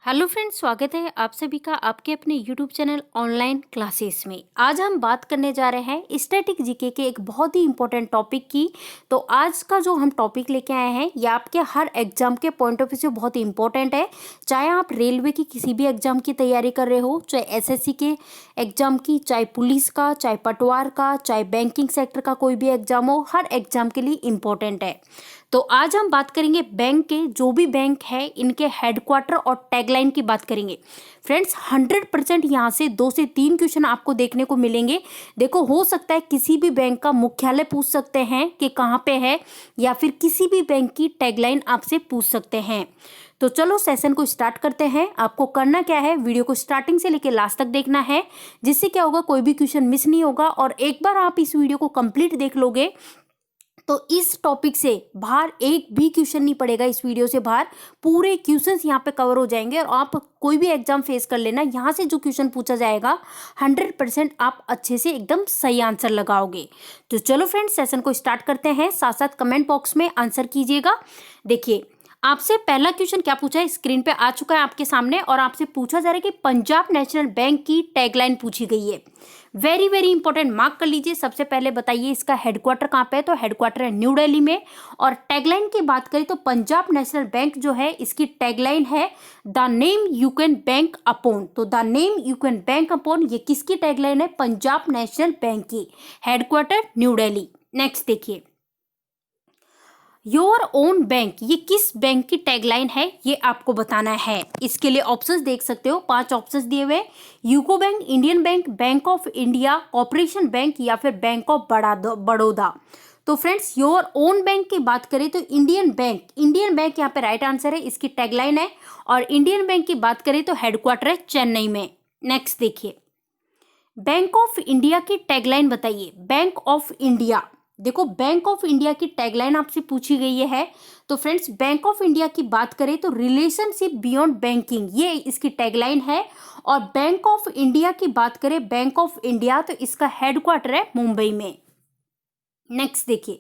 Hello friends, स्वागत है आप सभी का आपके अपने यूट्यूब चैनल ऑनलाइन क्लासेस में। आज हम बात करने जा रहे हैं स्टैटिक जीके के एक बहुत ही इंपॉर्टेंट टॉपिक की। तो आज का जो हम टॉपिक लेके आए हैं ये आपके हर एग्जाम के पॉइंट ऑफ व्यू से बहुत ही इंपॉर्टेंट है। चाहे आप रेलवे की किसी भी एग्जाम की तैयारी कर रहे हो, चाहे एसएससी के एग्जाम की, चाहे पुलिस का, चाहे पटवार का, चाहे बैंकिंग सेक्टर का कोई भी एग्जाम हो, हर एग्जाम के लिए इम्पोर्टेंट है। तो आज हम बात करेंगे बैंक के, जो भी बैंक है इनके हेडक्वार्टर और टैगलाइन की बात करेंगे। फ्रेंड्स 100% यहाँ से 2 से 3 क्वेश्चन आपको देखने को मिलेंगे। देखो, हो सकता है किसी भी बैंक का मुख्यालय पूछ सकते हैं कि कहाँ पे है, या फिर किसी भी बैंक की टैगलाइन आपसे पूछ सकते हैं। तो चलो सेशन को स्टार्ट करते हैं। आपको करना क्या है, वीडियो को स्टार्टिंग से लेकर लास्ट तक देखना है, जिससे क्या होगा कोई भी क्वेश्चन मिस नहीं होगा। और एक बार आप इस वीडियो को कंप्लीट देख लोगे तो इस टॉपिक से बाहर एक भी क्वेश्चन नहीं पड़ेगा। इस वीडियो से बाहर पूरे क्वेश्चंस यहाँ पे कवर हो जाएंगे और आप कोई भी एग्जाम फेस कर लेना, यहाँ से जो क्वेश्चन पूछा जाएगा 100% आप अच्छे से एकदम सही आंसर लगाओगे। तो चलो फ्रेंड्स सेशन को स्टार्ट करते हैं, साथ साथ कमेंट बॉक्स में आंसर कीजिएगा। देखिए, आपसे पहला क्वेश्चन क्या पूछा है, स्क्रीन पे आ चुका है आपके सामने, और आपसे पूछा जा रहा है कि पंजाब नेशनल बैंक की टैगलाइन पूछी गई है। वेरी वेरी इंपॉर्टेंट, मार्क कर लीजिए। सबसे पहले बताइए इसका हेडक्वार्टर कहाँ पे है, तो हेडक्वार्टर है न्यू दिल्ली में। और टैगलाइन की बात करें तो पंजाब नेशनल बैंक जो है इसकी टैगलाइन है the name you can bank upon. तो the name you can bank upon ये किसकी टैगलाइन है, पंजाब नेशनल बैंक की, हेडक्वार्टर न्यू दिल्ली। नेक्स्ट देखिए, योर ओन बैंक, ये किस बैंक की टैगलाइन है ये आपको बताना है। इसके लिए ऑप्शंस देख सकते हो, 5 ऑप्शंस दिए हुए, UCO bank, Indian bank, bank of India, corporation bank या फिर बैंक ऑफ बड़ौदा। तो फ्रेंड्स योर ओन बैंक की बात करें तो इंडियन बैंक यहाँ पे राइट आंसर है, इसकी टैगलाइन है। और इंडियन बैंक की बात करें तो हेडक्वार्टर है चेन्नई में। नेक्स्ट देखिए, बैंक ऑफ इंडिया की टैगलाइन बताइए। बैंक ऑफ इंडिया, देखो बैंक ऑफ इंडिया की टैगलाइन आपसे पूछी गई है। तो फ्रेंड्स बैंक ऑफ इंडिया की बात करें तो रिलेशनशिप बियॉन्ड बैंकिंग, ये इसकी टैगलाइन है। और बैंक ऑफ इंडिया की बात करें, बैंक ऑफ इंडिया, तो इसका हेडक्वार्टर है मुंबई में। नेक्स्ट देखिए,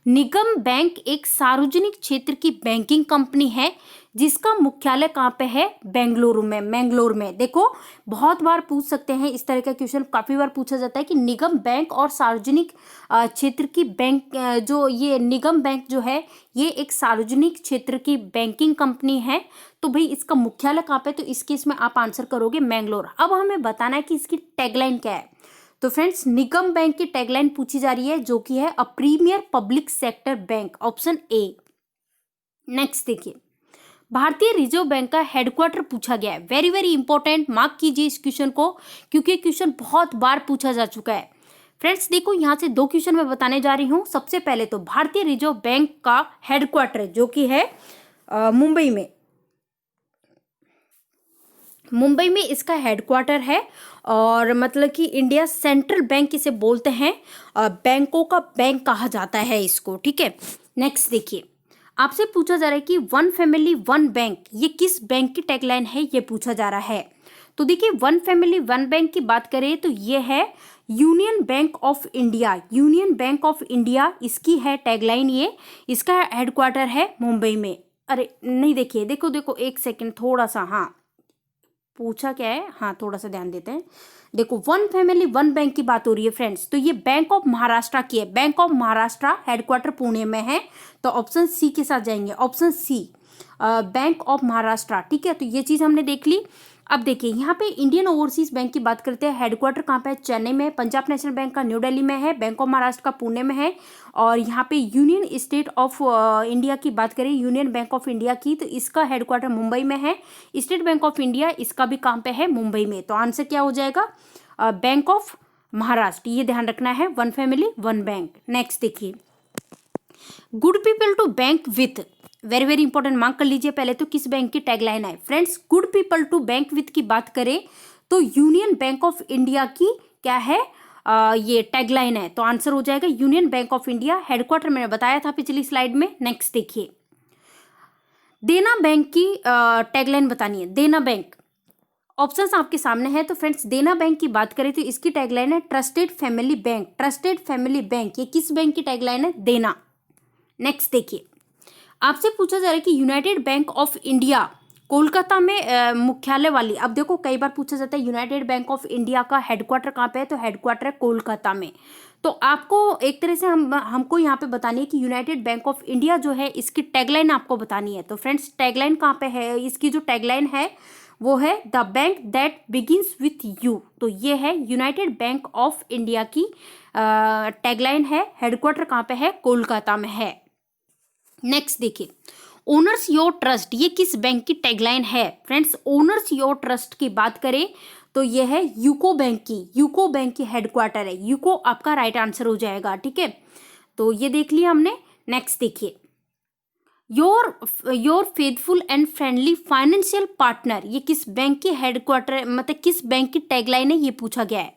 निगम बैंक एक सार्वजनिक क्षेत्र की बैंकिंग कंपनी है जिसका मुख्यालय कहाँ पे है, बेंगलुरु में, मैंगलोर में। देखो बहुत बार पूछ सकते हैं इस तरह का क्वेश्चन, काफी बार पूछा जाता है कि निगम बैंक और सार्वजनिक क्षेत्र की बैंक, जो ये निगम बैंक जो है ये एक सार्वजनिक क्षेत्र की बैंकिंग कंपनी है। तो भाई इसका मुख्यालय कहाँ पे, तो इस केस में आप आंसर करोगे मैंगलोर। अब हमें बताना है कि इसकी टैगलाइन क्या है। तो फ्रेंड्स निगम बैंक की टैगलाइन पूछी जा रही है जो कि है a premier public sector bank, option A. Next देखिए, भारतीय रिजर्व बैंक का हेडक्वार्टर पूछा गया है। वेरी वेरी इंपॉर्टेंट, मार्क कीजिए इस क्वेश्चन को क्योंकि क्वेश्चन बहुत बार पूछा जा चुका है। फ्रेंड्स देखो यहाँ से 2 क्वेश्चन मैं बताने जा रही हूँ। सबसे पहले तो भारतीय रिजर्व बैंक का हेडक्वार्टर जो कि है मुंबई में, मुंबई में इसका हेडक्वार्टर है। और मतलब कि इंडिया सेंट्रल बैंक इसे बोलते हैं, बैंकों का बैंक कहा जाता है इसको, ठीक है। नेक्स्ट देखिए, आपसे पूछा जा रहा है कि वन फैमिली वन बैंक, ये किस बैंक की टैगलाइन है ये पूछा जा रहा है। तो देखिए वन फैमिली वन बैंक की बात करें तो ये है union bank of India, union bank of India इसकी है टैगलाइन ये, इसका हेडक्वार्टर है मुंबई में। अरे नहीं, देखिए देखो देखो एक सेकेंड, थोड़ा सा, हाँ पूछा क्या है, हाँ थोड़ा सा ध्यान देते हैं। देखो वन फैमिली वन बैंक की बात हो रही है फ्रेंड्स, तो ये बैंक ऑफ महाराष्ट्र की है, Bank of Maharashtra, headquarter Pune में है। तो ऑप्शन सी के साथ जाएंगे, option C Bank of Maharashtra, ठीक है। तो ये चीज हमने देख ली। अब देखिए यहाँ पे इंडियन ओवरसीज बैंक की बात करते हैं, हेडक्वार्टर कहाँ पे है, चेन्नई में। पंजाब नेशनल बैंक का न्यू दिल्ली में है, बैंक ऑफ महाराष्ट्र का पुणे में है। और यहाँ पे यूनियन स्टेट ऑफ इंडिया की बात करें, यूनियन बैंक ऑफ इंडिया की, तो इसका हेडक्वार्टर मुंबई में है। स्टेट बैंक ऑफ इंडिया इसका भी कहाँ पे है, मुंबई में। तो आंसर क्या हो जाएगा, बैंक ऑफ महाराष्ट्र, ये ध्यान रखना है, one family one bank. Next देखिए, good people to bank with, very very important, mark कर लीजिए। पहले तो किस बैंक की टैगलाइन है friends, good people to bank with की बात करें तो यूनियन बैंक ऑफ इंडिया की क्या है, ये टैगलाइन है। तो आंसर हो जाएगा union bank of India, headquarter मैंने बताया था पिछली स्लाइड में। नेक्स्ट देखिए, देना बैंक की टैगलाइन बतानी है, देना बैंक, ऑप्शंस आपके सामने है। तो फ्रेंड्स देना बैंक की बात करें तो इसकी टैगलाइन है trusted family bank, trusted family bank, ये किस बैंक की टैगलाइन है, देना। नेक्स्ट देखिए, आपसे पूछा जा रहा है कि United bank of India Kolkata में मुख्यालय वाली। अब देखो कई बार पूछा जाता है यूनाइटेड बैंक ऑफ इंडिया का हेडक्वार्टर कहाँ पे है, तो हेडक्वार्टर है कोलकाता में। तो आपको एक तरह से हमको यहाँ पे बतानी है कि यूनाइटेड बैंक ऑफ इंडिया जो है इसकी टैगलाइन आपको बतानी है। तो फ्रेंड्स टैगलाइन कहाँ पे है, इसकी जो टैगलाइन है वो है the bank that begins with you. तो ये है यूनाइटेड बैंक ऑफ इंडिया की टैगलाइन है। हेडक्वार्टर कहाँ पे है, कोलकाता में है। नेक्स्ट देखिए, ओनर्स योर ट्रस्ट, ये किस बैंक की टैगलाइन है फ्रेंड्स। ओनर्स योर ट्रस्ट की बात करें तो ये है यूको बैंक की। यूको बैंक की हेडक्वार्टर है, यूको आपका राइट आंसर हो जाएगा। ठीक है, तो ये देख लिया हमने। नेक्स्ट देखिए, your faithful and friendly financial partner, ये किस बैंक की हेडक्वार्टर मतलब किस बैंक की टैगलाइन है, ये पूछा गया है।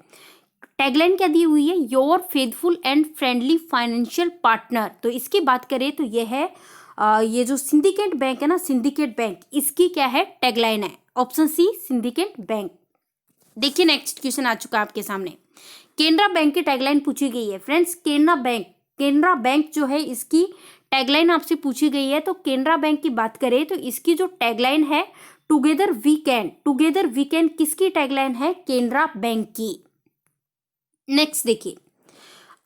टैगलाइन क्या दी हुई है, your faithful and friendly financial partner. तो इसकी बात करें तो ये है ये जो सिंडिकेट बैंक है ना, सिंडिकेट बैंक, इसकी क्या है टैगलाइन है, ऑप्शन सी सिंडिकेट बैंक। देखिए नेक्स्ट क्वेश्चन आ चुका है आपके सामने। केनरा बैंक की टैगलाइन पूछी गई है फ्रेंड्स। केनरा बैंक जो है इसकी टैगलाइन आपसे पूछी गई है। तो केनरा बैंक की बात करें तो इसकी जो टैगलाइन है together we can. Together we can किसकी टैगलाइन है, केनरा बैंक की। नेक्स्ट देखिए,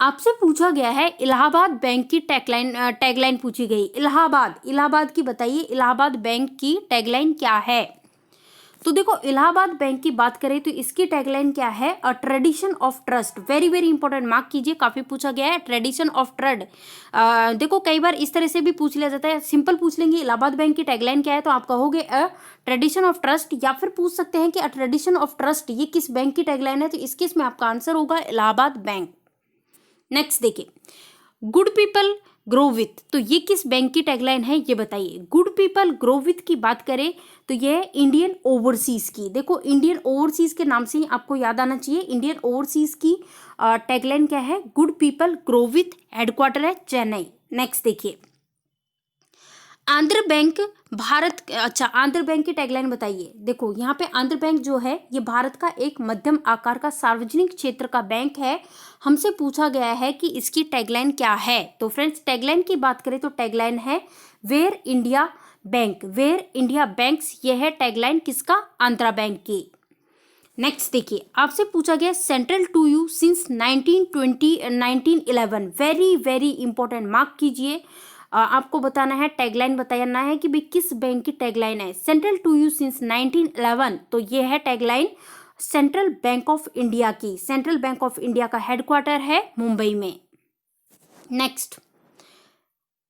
आपसे पूछा गया है इलाहाबाद बैंक की टैगलाइन पूछी गई। इलाहाबाद की बताइए, इलाहाबाद बैंक की टैगलाइन क्या है। तो देखो इलाहाबाद बैंक की बात करें तो इसकी टैगलाइन क्या है, अ tradition of trust. Very very important, mark कीजिए, काफी पूछा गया है ट्रेडिशन ऑफ ट्रड। देखो कई बार इस तरह से भी पूछ लिया जाता है, सिंपल पूछ लेंगे इलाहाबाद बैंक की टैगलाइन क्या है तो आप कहोगे अ ट्रेडिशन ऑफ ट्रस्ट, या फिर पूछ सकते हैं कि अ ट्रेडिशन ऑफ ट्रस्ट ये किस बैंक की टैगलाइन है, तो इस केस में आपका आंसर होगा इलाहाबाद बैंक। नेक्स्ट देखिए, गुड पीपल ग्रो विथ, तो ये किस बैंक की टैगलाइन है ये बताइए। गुड पीपल ग्रो विथ की बात करें तो ये है इंडियन ओवरसीज की। देखो इंडियन ओवरसीज के नाम से ही आपको याद आना चाहिए। इंडियन ओवरसीज की टैगलाइन क्या है, good people grow with, headquarter है चेन्नई। नेक्स्ट देखिए, आंध्र बैंक आंध्र बैंक की टैगलाइन बताइए। देखो यहाँ पे आंध्र बैंक जो है ये भारत का एक मध्यम आकार का सार्वजनिक क्षेत्र का बैंक है। हमसे पूछा गया है कि इसकी टैगलाइन क्या है। तो फ्रेंड्स टैगलाइन की बात करें तो टैगलाइन है where India bank. Where India banks, ये है टैगलाइन किसका, आंध्रा बैंक की। नेक्स्ट देखिए, आपसे पूछा गया central to you since 1911। Very very important, mark कीजिए। आपको बताना है, टैगलाइन बताना है कि भाई किस बैंक की टैगलाइन है, सेंट्रल टू यू सिंस 1911। तो ये है tagline central bank of India की। सेंट्रल बैंक ऑफ इंडिया का हेडक्वार्टर है मुंबई में। नेक्स्ट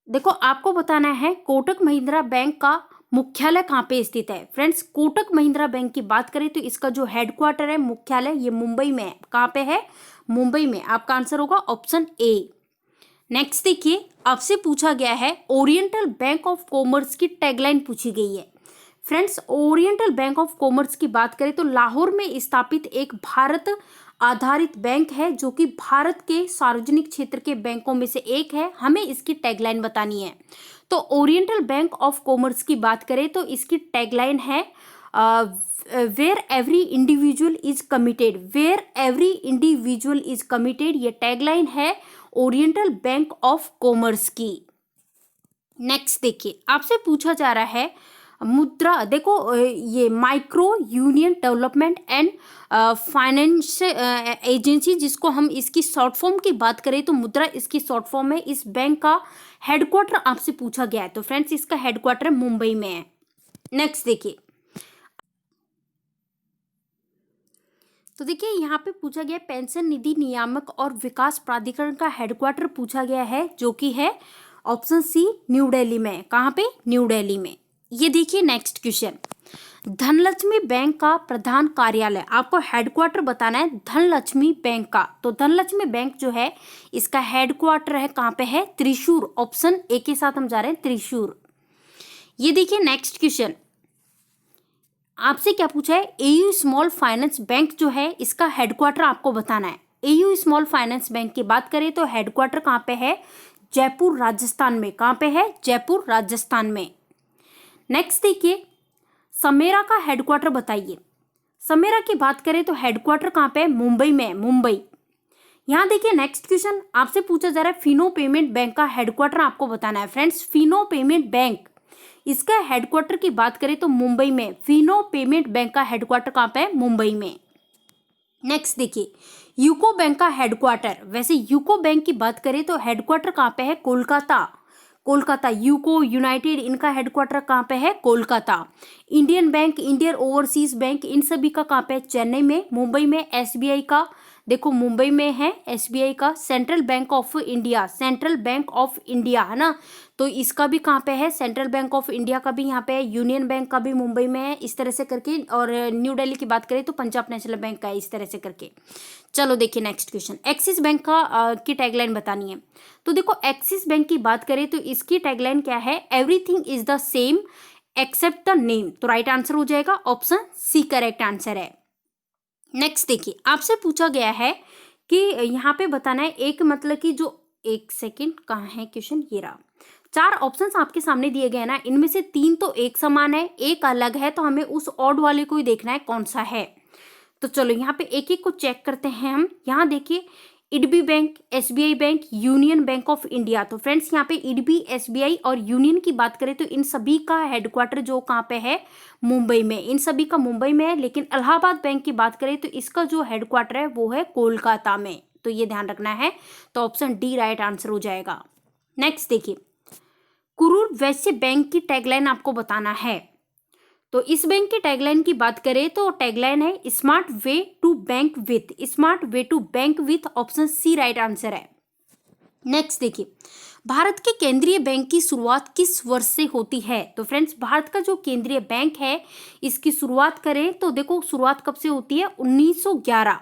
देखो, आपको बताना है कोटक महिंद्रा बैंक का मुख्यालय कहाँ पे स्थित है। फ्रेंड्स कोटक महिंद्रा बैंक की बात करें तो इसका जो हेडक्वार्टर है, मुख्यालय, ये मुंबई में है। कहाँ पे है, मुंबई में। आपका आंसर होगा ऑप्शन ए। नेक्स्ट देखिए, आपसे पूछा गया है ओरिएंटल बैंक ऑफ कॉमर्स की टैगलाइन पूछी गई है। Friends oriental Bank of Commerce की बात करें तो लाहौर में स्थापित एक भारत आधारित बैंक है जो कि भारत के सार्वजनिक क्षेत्र के बैंकों में से एक है। हमें इसकी टैगलाइन बतानी है। तो ओरिएंटल बैंक ऑफ कॉमर्स की बात करें तो इसकी टैगलाइन है where every individual is committed. Where every individual is committed, ये टैगलाइन है ओरिएंटल बैंक ऑफ कॉमर्स की। नेक्स्ट देखिए, आपसे पूछा जा रहा है मुद्रा। देखो ये micro union development and finance agency, जिसको हम इसकी शॉर्ट फॉर्म की बात करें तो मुद्रा इसकी शॉर्ट फॉर्म है। इस बैंक का हेडक्वार्टर आपसे पूछा गया है। तो फ्रेंड्स इसका हेडक्वार्टर मुंबई में है। नेक्स्ट देखिए, तो देखिए यहाँ पे पूछा गया पेंशन निधि नियामक और विकास प्राधिकरण का हेडक्वार्टर पूछा गया है, जो कि है ऑप्शन सी न्यू दिल्ली में। कहाँ पे, न्यू दिल्ली में। ये देखिए नेक्स्ट क्वेश्चन, धनलक्ष्मी बैंक का प्रधान कार्यालय, आपको हेडक्वार्टर बताना है धनलक्ष्मी बैंक का। तो धनलक्ष्मी बैंक जो है इसका हेडक्वार्टर है कहाँ पे है, त्रिशूर। ऑप्शन ए के साथ हम जा रहे हैं, त्रिशूर। ये देखिए नेक्स्ट क्वेश्चन, आपसे क्या पूछा है, एयू स्मॉल फाइनेंस बैंक जो है इसका हेडक्वार्टर आपको बताना है। एयू स्मॉल फाइनेंस बैंक की बात करें तो हेडक्वार्टर कहाँ पे है, जयपुर राजस्थान में। कहाँ पे है, जयपुर राजस्थान में। नेक्स्ट देखिए, समेरा का हेडक्वार्टर बताइए। समेरा की बात करें तो हेडक्वार्टर कहाँ पे है, मुंबई में, मुंबई। यहाँ देखिए नेक्स्ट क्वेश्चन, आपसे पूछा जा रहा है फिनो पेमेंट बैंक का हेडक्वार्टर आपको बताना है। फ्रेंड्स फिनो पेमेंट बैंक इसका हेडक्वार्टर की बात करें तो मुंबई में। फिनो पेमेंट बैंक का हेडक्वार्टर कहाँ पे है? मुंबई में। नेक्स्ट देखिए, यूको बैंक का हेडक्वार्टर, वैसे यूको बैंक की बात करें तो हेडक्वार्टर कहाँ पे है? कोलकाता। कोलकाता, यूको, यूनाइटेड, इनका हेडक्वार्टर कहाँ पे है? Kolkata. Indian bank, Indian overseas bank, इन सभी का कहाँ पे है? चेन्नई में। मुंबई में एसबीआई का, देखो मुंबई में है एसबीआई का। Central bank of India, central bank of India है ना, तो इसका भी कहाँ पे है? सेंट्रल बैंक ऑफ इंडिया का भी यहाँ पे है। यूनियन बैंक का भी मुंबई में है, इस तरह से करके। और न्यू दिल्ली की बात करें तो पंजाब नेशनल बैंक का है, इस तरह से करके। चलो देखिए नेक्स्ट क्वेश्चन, एक्सिस बैंक का की टैगलाइन बतानी है। तो देखो एक्सिस बैंक की बात करें तो इसकी टैगलाइन क्या है? Everything is the same except the name. तो राइट आंसर हो जाएगा ऑप्शन सी, करेक्ट आंसर है। नेक्स्ट देखिए, आपसे पूछा गया है कि यहाँ पे बताना है एक, मतलब कि जो, एक सेकेंड, कहाँ है क्वेश्चन? ये रहा। 4 ऑप्शंस आपके सामने दिए गए ना, इनमें से 3 तो एक समान है, एक अलग है, तो हमें उस ऑड वाले को ही देखना है कौन सा है। तो चलो यहाँ पे एक एक को चेक करते हैं हम। यहाँ देखिए, IDBI bank, SBI bank, union bank of India. तो फ्रेंड्स यहाँ पे इडबी, एसबीआई और यूनियन की बात करें तो इन सभी का हेडक्वार्टर जो कहाँ पे है? मुंबई में। इन सभी का मुंबई में है, लेकिन इलाहाबाद बैंक की बात करें तो इसका जो हेडक्वार्टर है वो है कोलकाता में। तो ये ध्यान रखना है, तो ऑप्शन डी राइट आंसर हो जाएगा। नेक्स्ट देखिए, कुरूर वैश्य बैंक की टैगलाइन आपको बताना है। तो इस बैंक की टैगलाइन की बात करें तो टैगलाइन है smart way to bank with, smart way to bank with, option C right answer है। नेक्स्ट देखिए, भारत के केंद्रीय बैंक की शुरुआत किस वर्ष से होती है? तो फ्रेंड्स, भारत का जो केंद्रीय बैंक है इसकी शुरुआत करें तो देखो शुरुआत कब से होती है? 1911।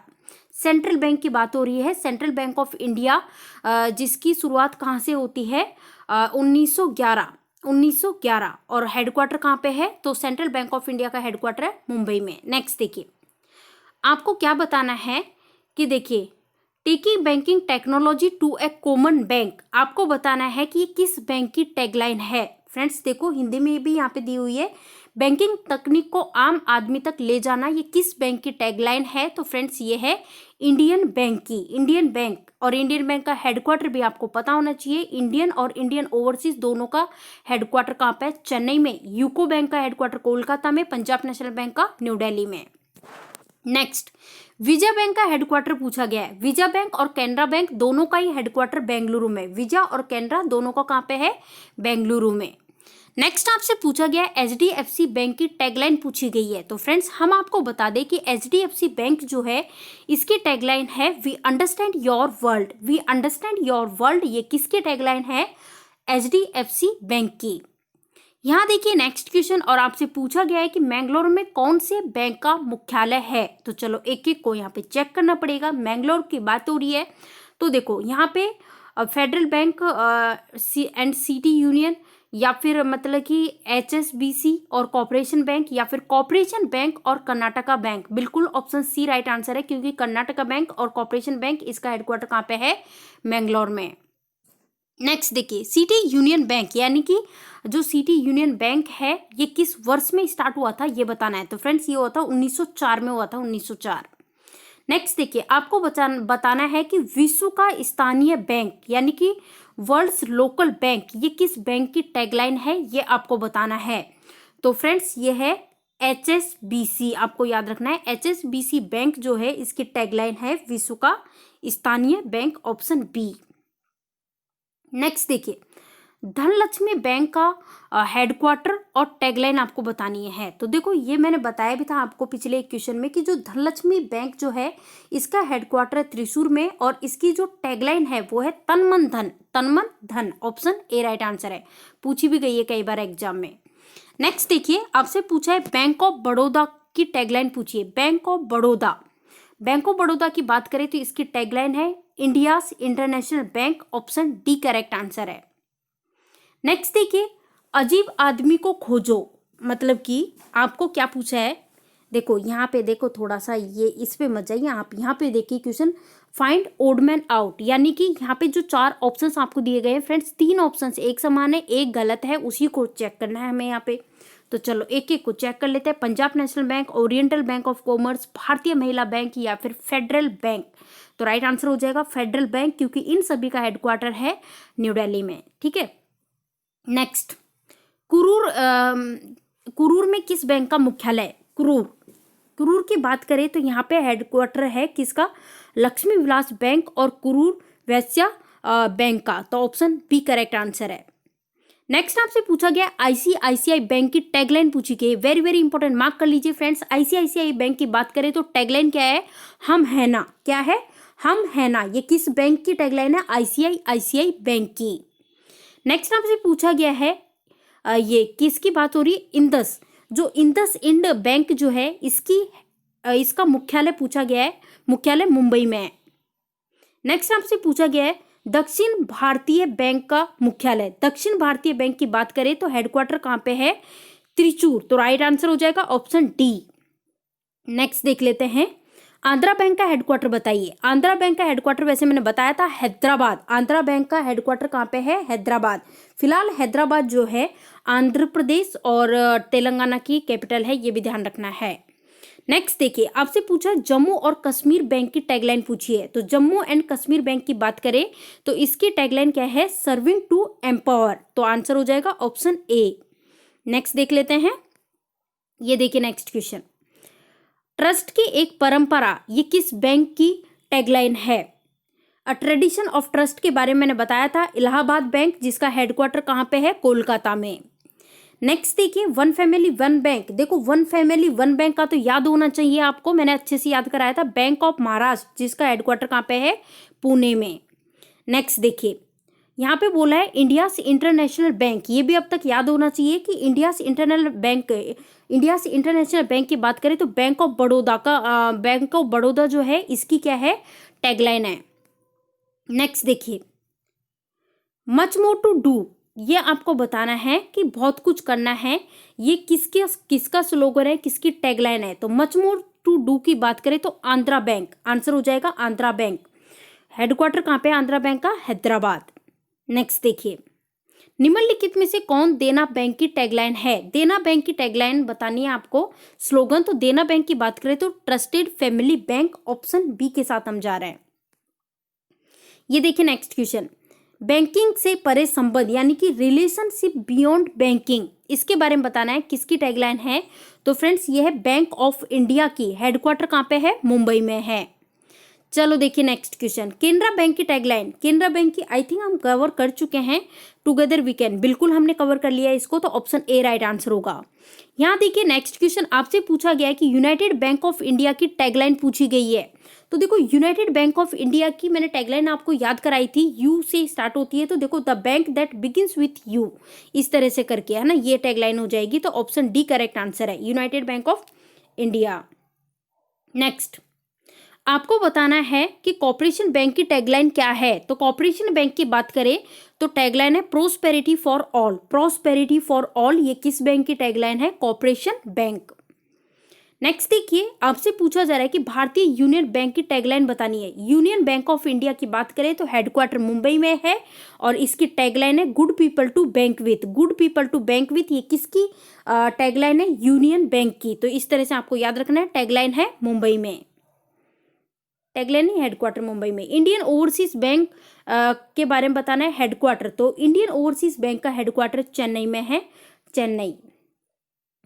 सेंट्रल बैंक की बात हो रही है, सेंट्रल बैंक ऑफ इंडिया, जिसकी शुरुआत कहाँ से होती है? 1911। 1911। और हेडक्वार्टर कहाँ पे है? तो सेंट्रल बैंक ऑफ इंडिया का हेडक्वार्टर है मुंबई में। नेक्स्ट देखिए, आपको क्या बताना है कि देखिए, taking banking technology to a common bank, आपको बताना है कि ये किस बैंक की टैगलाइन है। फ्रेंड्स देखो, हिंदी में भी यहाँ पे दी हुई है, बैंकिंग तकनीक को आम आदमी तक ले जाना, ये किस बैंक की टैगलाइन है? तो फ्रेंड्स ये है इंडियन बैंक की, इंडियन बैंक। और इंडियन बैंक का हेडक्वार्टर भी आपको पता होना चाहिए, इंडियन और इंडियन ओवरसीज दोनों का हेडक्वार्टर कहाँ पे है? चेन्नई में। यूको बैंक का हेडक्वार्टर कोलकाता में, पंजाब नेशनल बैंक का न्यू दिल्ली में। नेक्स्ट, विजया बैंक का हेडक्वार्टर पूछा गया है। विजया बैंक और कैनरा बैंक दोनों का ही हेडक्वार्टर बेंगलुरु में। विजया और कैनरा दोनों का कहाँ पे है? बेंगलुरु में। नेक्स्ट आपसे पूछा गया एचडीएफसी बैंक की टैगलाइन पूछी गई है। तो फ्रेंड्स हम आपको बता दें कि एचडीएफसी बैंक जो है इसकी टैगलाइन है we understand your world, we understand your world. ये किसकी टैगलाइन है? एचडीएफसी बैंक की। यहाँ देखिए नेक्स्ट क्वेश्चन, और आपसे पूछा गया है कि मैंगलोर में कौन से बैंक का मुख्यालय है? तो चलो एक एक को यहाँ पे चेक करना पड़ेगा। मैंगलोर की बात हो रही है तो देखो यहाँ पे federal bank and city union, या फिर मतलब कि एचएसबीसी और कॉर्पोरेशन बैंक, या फिर कॉर्पोरेशन बैंक और कर्नाटका बैंक। बिल्कुल ऑप्शन सी राइट आंसर है, क्योंकि कर्नाटका बैंक और कॉर्पोरेशन बैंक इसका हेडक्वार्टर कहाँ पे है? मैंगलोर में। नेक्स्ट देखिए, सिटी यूनियन बैंक, यानी कि जो सिटी यूनियन बैंक है ये किस वर्ष में स्टार्ट हुआ था ये बताना है। तो फ्रेंड्स ये हुआ था 1904 में, हुआ था 1904। नेक्स्ट देखिए, आपको बताना है कि विश्व का स्थानीय बैंक, यानी कि वर्ल्ड्स लोकल बैंक, ये किस बैंक की टैगलाइन है ये आपको बताना है। तो फ्रेंड्स ये है एचएसबीसी, आपको याद रखना है एचएसबीसी बैंक जो है इसकी टैगलाइन है विश्व का स्थानीय बैंक, ऑप्शन बी। नेक्स्ट देखिए, धनलक्ष्मी बैंक का हेडक्वार्टर और टैगलाइन आपको बतानी है। तो देखो ये मैंने बताया भी था आपको पिछले एक क्वेश्चन में कि जो धनलक्ष्मी बैंक जो है इसका हेडक्वार्टर त्रिशूर में, और इसकी जो टैगलाइन है वो है तन मन धन, तन मन धन, ऑप्शन ए राइट आंसर है। पूछी भी गई है कई बार एग्जाम में। नेक्स्ट देखिए, आपसे पूछा है बैंक ऑफ बड़ौदा की टैगलाइन पूछिए। Bank of Baroda, bank of Baroda की बात करें तो इसकी टैगलाइन है India's international bank, option D correct answer है। नेक्स्ट देखिए, अजीब आदमी को खोजो, मतलब कि आपको क्या पूछा है? देखो यहाँ पे देखो, थोड़ा सा ये इस पे मत जाइए, आप यहाँ पे देखिए question, find odd man out, यानी कि यहाँ पे जो 4 ऑप्शंस आपको दिए गए हैं फ्रेंड्स, 3 ऑप्शंस एक समान है, एक गलत है, उसी को चेक करना है हमें यहाँ पे। तो चलो एक एक को चेक कर लेते हैं। Punjab national bank, oriental Bank of commerce, भारतीय महिला बैंक, या फिर फेडरल बैंक। तो राइट आंसर हो जाएगा फेडरल बैंक, क्योंकि इन सभी का हेडक्वार्टर है न्यू दिल्ली में। ठीक है। नेक्स्ट, कुरूर में किस बैंक का मुख्यालय? कुरूर की बात करें तो यहाँ पे हेडक्वार्टर है किसका? लक्ष्मी विलास बैंक और कुरूर वैश्य बैंक का। तो ऑप्शन बी करेक्ट आंसर है। नेक्स्ट आपसे पूछा गया आईसीआईसीआई बैंक की टैगलाइन पूछी गई, वेरी वेरी इंपॉर्टेंट, मार्क कर लीजिए फ्रेंड्स। आईसीआईसीआई बैंक की बात करें तो टैगलाइन क्या है? हम है ना। क्या है? हम है ना। ये किस बैंक की टैगलाइन है? आईसीआईसीआई बैंक की। नेक्स्ट आपसे पूछा गया है ये किसकी बात हो रही है? इंडस, जो इंडस इंड बैंक जो है इसका मुख्यालय पूछा गया है, मुख्यालय मुंबई में है। नेक्स्ट आपसे पूछा गया है दक्षिण भारतीय बैंक का मुख्यालय। दक्षिण भारतीय बैंक की बात करें तो हेडक्वार्टर कहाँ पे है? त्रिचूर। तो राइट आंसर हो जाएगा ऑप्शन डी। नेक्स्ट देख लेते हैं आंध्रा बैंक का हेडक्वार्टर बताइए। आंध्रा बैंक का हेडक्वार्टर वैसे मैंने बताया था हैदराबाद। आंध्रा बैंक का हेडक्वार्टर कहाँ पे है? हैदराबाद। फिलहाल हैदराबाद जो है आंध्र प्रदेश और तेलंगाना की कैपिटल है, ये भी ध्यान रखना है। नेक्स्ट देखिए आपसे पूछा जम्मू और कश्मीर बैंक की टैगलाइन पूछी है। तो जम्मू एंड कश्मीर बैंक की बात करें तो इसकी टैगलाइन क्या है? Serving to empower. तो आंसर हो जाएगा ऑप्शन ए। नेक्स्ट देख लेते हैं, ये देखिए नेक्स्ट क्वेश्चन, ट्रस्ट की एक परंपरा, ये किस बैंक की टैगलाइन है? अ ट्रेडिशन ऑफ ट्रस्ट के बारे में मैंने बताया था, इलाहाबाद बैंक, जिसका हेडक्वार्टर कहाँ पे है? कोलकाता में। नेक्स्ट देखिए वन फैमिली वन बैंक। देखो वन फैमिली वन बैंक का तो याद होना चाहिए आपको, मैंने अच्छे से याद कराया था। बैंक ऑफ महाराष्ट्र, जिसका हेडक्वार्टर कहाँ पे है? पुणे में। नेक्स्ट देखिए यहाँ पे बोला है इंडियाज इंटरनेशनल बैंक, ये भी अब तक याद होना चाहिए कि इंडियाज इंटरनेशनल बैंक की बात करें तो बैंक ऑफ बड़ौदा जो है इसकी क्या है? टैगलाइन है। नेक्स्ट देखिए मच मोर टू डू, ये आपको बताना है कि बहुत कुछ करना है, ये किसका स्लोगन है, किसकी टैगलाइन है? तो मच मोर टू डू की बात करें तो आंध्रा बैंक। आंसर हो जाएगा आंध्रा बैंक। हेडक्वार्टर कहाँ पे है आंध्रा बैंक का? हैदराबाद। नेक्स्ट देखिए निम्नलिखित में से कौन देना बैंक की टैगलाइन है? देना बैंक की टैगलाइन बतानी है आपको, स्लोगन। तो देना बैंक की बात करें तो trusted family bank, option B के साथ हम जा रहे हैं। ये देखिए नेक्स्ट क्वेश्चन, बैंकिंग से परे संबंध यानी कि रिलेशनशिप बियॉन्ड बैंकिंग, इसके बारे में बताना है, किसकी टैगलाइन है? तो फ्रेंड्स ये है बैंक ऑफ इंडिया की। हेडक्वार्टर कहाँ पे है? मुंबई में है। चलो देखिए नेक्स्ट क्वेश्चन, केनरा बैंक की टैगलाइन। केनरा बैंक की आई थिंक हम कवर कर चुके हैं, टुगेदर वी कैन, बिल्कुल हमने कवर कर लिया है इसको। तो ऑप्शन ए राइट आंसर होगा। यहाँ देखिए नेक्स्ट क्वेश्चन आपसे पूछा गया है कि यूनाइटेड बैंक ऑफ इंडिया की टैगलाइन पूछी गई है। तो देखो यूनाइटेड बैंक ऑफ इंडिया की मैंने टैगलाइन आपको याद कराई थी, यू से स्टार्ट होती है। तो देखो the bank that begins with you, इस तरह से करके है ना, ये टैगलाइन हो जाएगी। तो ऑप्शन डी करेक्ट आंसर है, United bank of India. Next आपको बताना है कि कॉर्पोरेशन बैंक की टैगलाइन क्या है। तो कॉर्पोरेशन बैंक की बात करें तो टैगलाइन है prosperity for all. Prosperity for all, ये किस बैंक की टैगलाइन है? Corporation bank. नेक्स्ट देखिए आपसे पूछा जा रहा है कि भारतीय यूनियन बैंक की टैगलाइन बतानी है। यूनियन बैंक ऑफ इंडिया की बात करें तो हेडक्वार्टर मुंबई में है और इसकी टैगलाइन है good people to bank with. Good people to bank with, ये किसकी टैगलाइन है? यूनियन बैंक की। तो इस तरह से आपको याद रखना है, टैगलाइन है मुंबई में, टैगलाइन ही हेडक्वार्टर मुंबई में। इंडियन ओवरसीज बैंक के बारे में बताना है, हेडक्वार्टर। तो इंडियन ओवरसीज बैंक का हेडक्वार्टर चेन्नई में है, चेन्नई।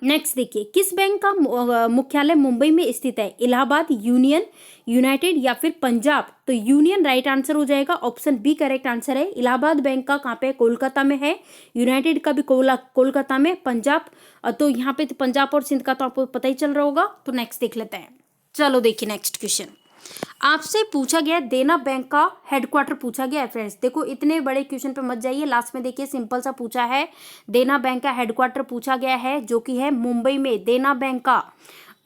नेक्स्ट देखिए किस बैंक का मुख्यालय मुंबई में स्थित है? इलाहाबाद, यूनियन, यूनाइटेड या फिर पंजाब। तो यूनियन राइट आंसर हो जाएगा, ऑप्शन बी करेक्ट आंसर है। इलाहाबाद बैंक का कहाँ पे? कोलकाता में है। यूनाइटेड का भी कोलकाता में। पंजाब तो यहाँ पे तो पंजाब और सिंध का तो आपको पता ही चल रहा होगा। तो नेक्स्ट देख लेते हैं। चलो देखिए नेक्स्ट क्वेश्चन आपसे पूछा गया देना बैंक का हेडक्वार्टर पूछा गया है। फ्रेंड्स देखो इतने बड़े क्वेश्चन पे मत जाइए, लास्ट में देखिए सिंपल सा पूछा है, देना बैंक का हेडक्वार्टर पूछा गया है जो कि है मुंबई में। देना बैंक का,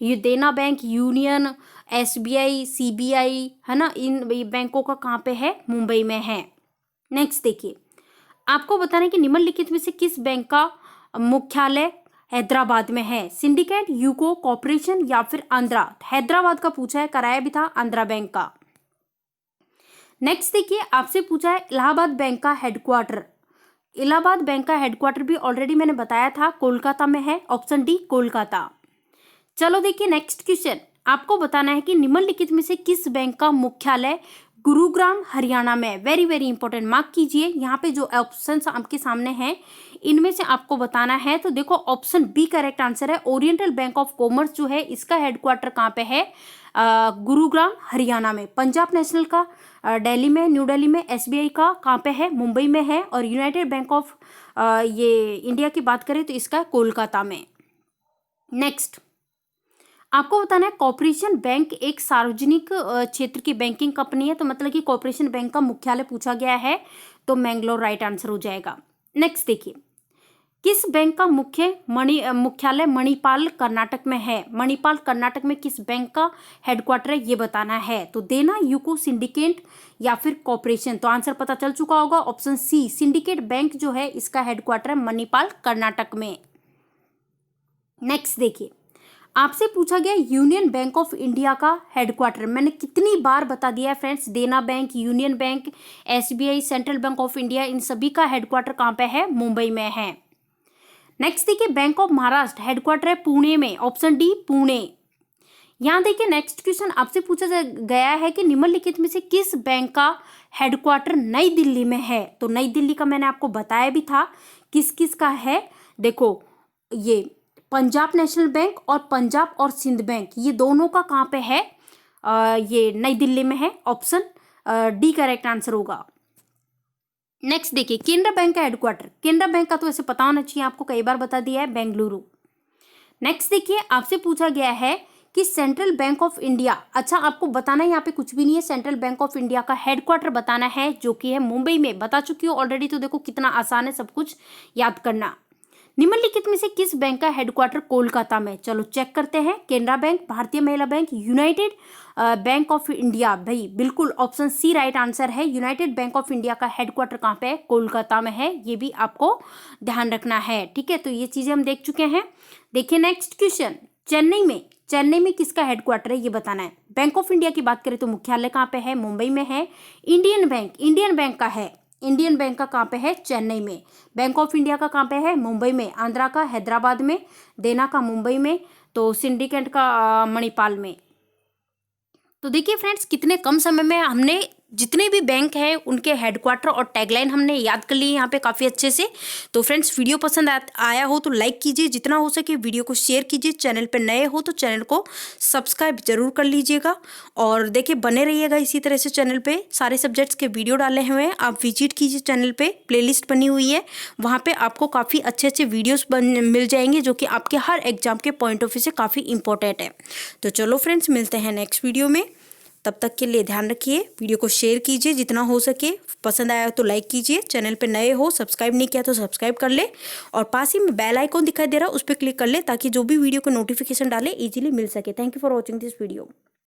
ये देना बैंक, यूनियन, एसबीआई, सीबीआई है ना, इन बैंकों का कहाँ पे है? मुंबई में है। नेक्स्ट देखिए आपको बताना है कि निम्नलिखित में से किस बैंक का मुख्यालय हैदराबाद में है? सिंडिकेट, यूको, कॉर्पोरेशन या फिर आंध्रा। हैदराबाद का पूछा है, कराया भी था आंध्रा बैंक का। नेक्स्ट देखिए आपसे पूछा है इलाहाबाद बैंक का हेडक्वार्टर। इलाहाबाद बैंक का हेडक्वार्टर भी ऑलरेडी मैंने बताया था, कोलकाता में है, ऑप्शन डी कोलकाता। चलो देखिए नेक्स्ट क्वेश्चन आपको बताना है कि निम्नलिखित में से किस बैंक का मुख्यालय गुरुग्राम हरियाणा में? वेरी वेरी इंपॉर्टेंट, मार्क कीजिए। यहाँ पे जो ऑप्शंस आपके सामने हैं इनमें से आपको बताना है। तो देखो ऑप्शन बी करेक्ट आंसर है। ओरिएंटल बैंक ऑफ कॉमर्स जो है इसका हेडक्वार्टर कहाँ पे है? गुरुग्राम हरियाणा में। पंजाब नेशनल का दिल्ली में, न्यू दिल्ली में। एसबीआई का कहाँ पे है? मुंबई में है। और यूनाइटेड बैंक ऑफ ये इंडिया की बात करें तो इसका कोलकाता में। नेक्स्ट आपको बताना है कॉर्पोरेशन बैंक एक सार्वजनिक क्षेत्र की बैंकिंग कंपनी है। तो मतलब कि कॉर्पोरेशन बैंक का मुख्यालय पूछा गया है, तो मैंगलोर राइट आंसर हो जाएगा। नेक्स्ट देखिए, किस बैंक का मुख्यालय मणिपाल कर्नाटक में है? मणिपाल कर्नाटक में किस बैंक का हेडक्वार्टर है ये बताना है। तो देना, यूको, सिंडिकेट या फिर कॉर्पोरेशन। तो आंसर पता चल चुका होगा, ऑप्शन सी सिंडिकेट बैंक जो है इसका हेडक्वार्टर है मणिपाल कर्नाटक में। नेक्स्ट देखिए, आपसे पूछा गया यूनियन बैंक ऑफ इंडिया का हेडक्वार्टर। मैंने कितनी बार बता दिया है friends, Dena bank, union bank, SBI, central bank of India, इन सभी का हेडक्वार्टर कहाँ पे है? मुंबई में है। नेक्स्ट देखिए, बैंक ऑफ महाराष्ट्र हेडक्वार्टर है पुणे में। Option D Pune. यहाँ देखिए नेक्स्ट क्वेश्चन आपसे पूछा गया है कि निम्नलिखित में से किस बैंक का हेडक्वार्टर नई दिल्ली में है? तो नई दिल्ली का मैंने आपको बताया भी था किस किस का है। देखो ये पंजाब नेशनल बैंक और पंजाब और सिंध बैंक, ये दोनों का कहाँ पे है? ये नई दिल्ली में है। ऑप्शन डी करेक्ट आंसर होगा। नेक्स्ट देखिए, केनरा बैंक का हेडक्वार्टर, केनरा बैंक का तो ऐसे पता होना चाहिए, आपको कई बार बता दिया है, बेंगलुरु। नेक्स्ट देखिए, आपसे पूछा गया है कि सेंट्रल बैंक ऑफ इंडिया, अच्छा आपको बताना है, यहाँ पे कुछ भी नहीं है, सेंट्रल बैंक ऑफ इंडिया का हेडक्वार्टर बताना है जो कि है मुंबई में। बता चुकी हूँ ऑलरेडी, तो देखो कितना आसान है सब कुछ याद करना। निम्नलिखित में से किस बैंक का हेडक्वार्टर कोलकाता में? चलो चेक करते हैं। केनरा बैंक, भारतीय महिला bank, United bank of India. भाई बिल्कुल ऑप्शन सी राइट आंसर है। यूनाइटेड बैंक ऑफ इंडिया का हेडक्वार्टर कहाँ पे है? कोलकाता में है। ये भी आपको ध्यान रखना है, ठीक है। तो ये चीजें हम देख चुके हैं। देखिए नेक्स्ट क्वेश्चन, चेन्नई में किसका हेडक्वार्टर है ये बताना है। बैंक ऑफ इंडिया की बात करें तो मुख्यालय कहाँ पे है? मुंबई में है। इंडियन बैंक का है, इंडियन बैंक का कहाँ पे है? चेन्नई में। बैंक ऑफ इंडिया का कहाँ पे है? मुंबई में। आंध्रा का हैदराबाद में, देना का मुंबई में, तो सिंडिकेट का मणिपाल में। तो देखिए फ्रेंड्स, कितने कम समय में हमने जितने भी बैंक हैं उनके हेडक्वार्टर और टैगलाइन हमने याद कर लिए यहाँ पे काफ़ी अच्छे से। तो फ्रेंड्स, वीडियो पसंद आया हो तो लाइक कीजिए, जितना हो सके वीडियो को शेयर कीजिए। चैनल पे नए हो तो चैनल को सब्सक्राइब जरूर कर लीजिएगा। और देखिए बने रहिएगा इसी तरह से। चैनल पे सारे सब्जेक्ट्स के वीडियो डाले हुए हैं, आप विजिट कीजिए। चैनल पे प्लेलिस्ट बनी हुई है, वहाँ पर आपको काफ़ी अच्छे अच्छे वीडियोज़ मिल जाएंगे जो कि आपके हर एग्जाम के पॉइंट ऑफ व्यू से काफ़ी इंपॉर्टेंट है। तो चलो फ्रेंड्स, मिलते हैं नेक्स्ट वीडियो में। तब तक के लिए ध्यान रखिए, वीडियो को शेयर कीजिए जितना हो सके, पसंद आया तो लाइक कीजिए। चैनल पे नए हो, सब्सक्राइब नहीं किया तो सब्सक्राइब कर ले, और पास ही में बेल आइकॉन दिखाई दे रहा है उस पर क्लिक कर ले ताकि जो भी वीडियो को नोटिफिकेशन डाले इजीली मिल सके। Thank you for watching this video.